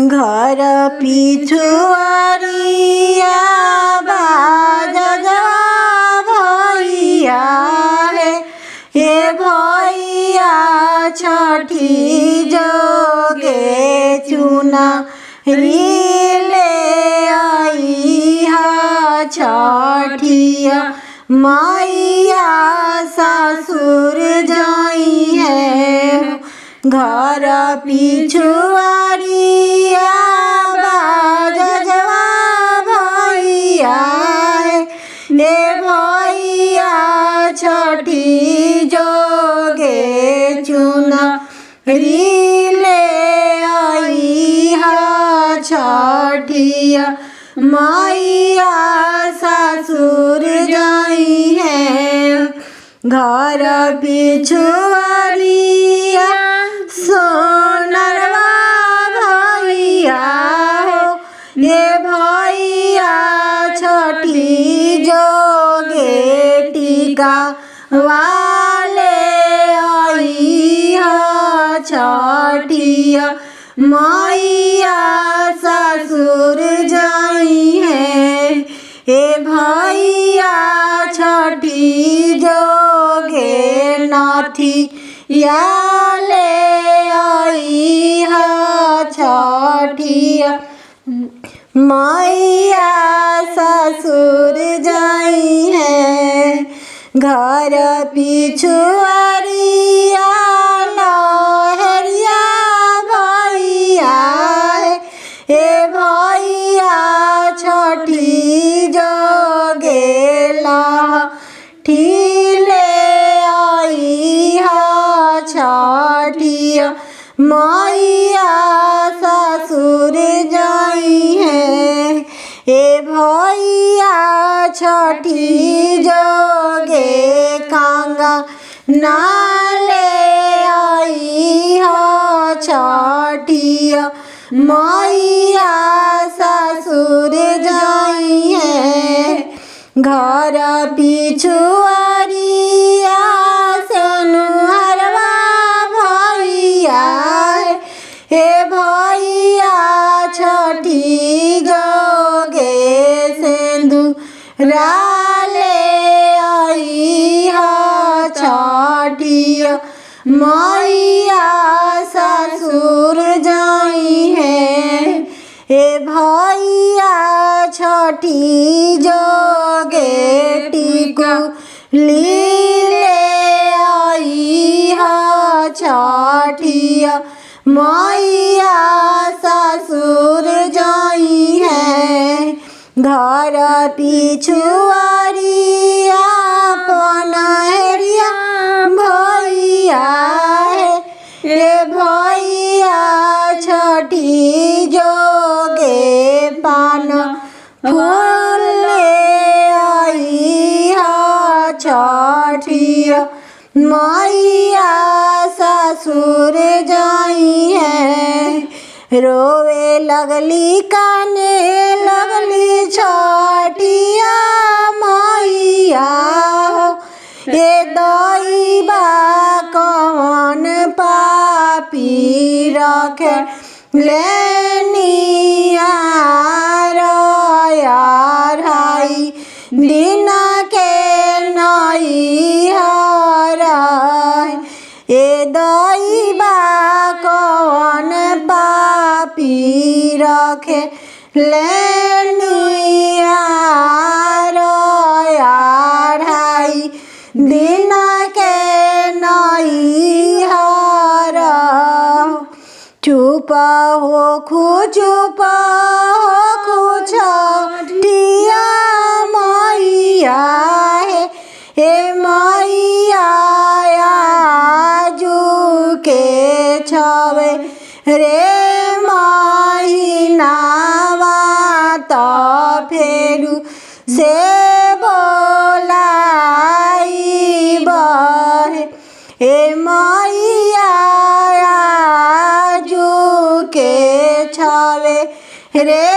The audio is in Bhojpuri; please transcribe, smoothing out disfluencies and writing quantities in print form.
घर पिछुआरिया बाजा भैया हे भैया छठी जोगे चुना रीले आइहा छठिया मैया ससुर जाई है घर पिछुआरिया बाजवा भैया ने भैया छठी जोगे चुना रीले आइहा छठिया मैया ससुर जाई है घर पिछुआरिया सोनरवा भैया ये भैया छठी जोगे टीका वाले आइहा छठिया मैया ससुर जाई है ए भैया छठी जोगे नाथी याले आइहा छठिया मैया ससुर जाई है घर पिछुआरिया लहरिया भैया हे भैया छठी जोगे लाठीले आइहा छठिया मैया ससुर जाई है हे भैया छठी जोगे कांगा नाले आइहा छठिया मैया ससुर जाई है घर पिछुआरिया सोनुहरवा भैया हे भैया छठी जोगे सिंदूराले आइहा छठिया मैया ससुर जाई है हे भैया छठी जोगे टीको लीले आइहा छठिया मैया ससुर जाई है घर पिछुआरिया पनहरिया भैया हे भैया छठी जोगे पान फूले आइहा छठिया मैया ससुर जाई है रोवे लगली काने लगली छठिया मैया ये दैबा कौन पापी रखे लेनिया हाई दिन के नई हराय ये दैबा कौन पापी रखे लेनिया हाई दिन के नई हरा चुप हो छठिया मैया हे मैया आजू के छवे रे महीनावा तो फेरू से बोलाई बहे हे मैया आजू के छवे रे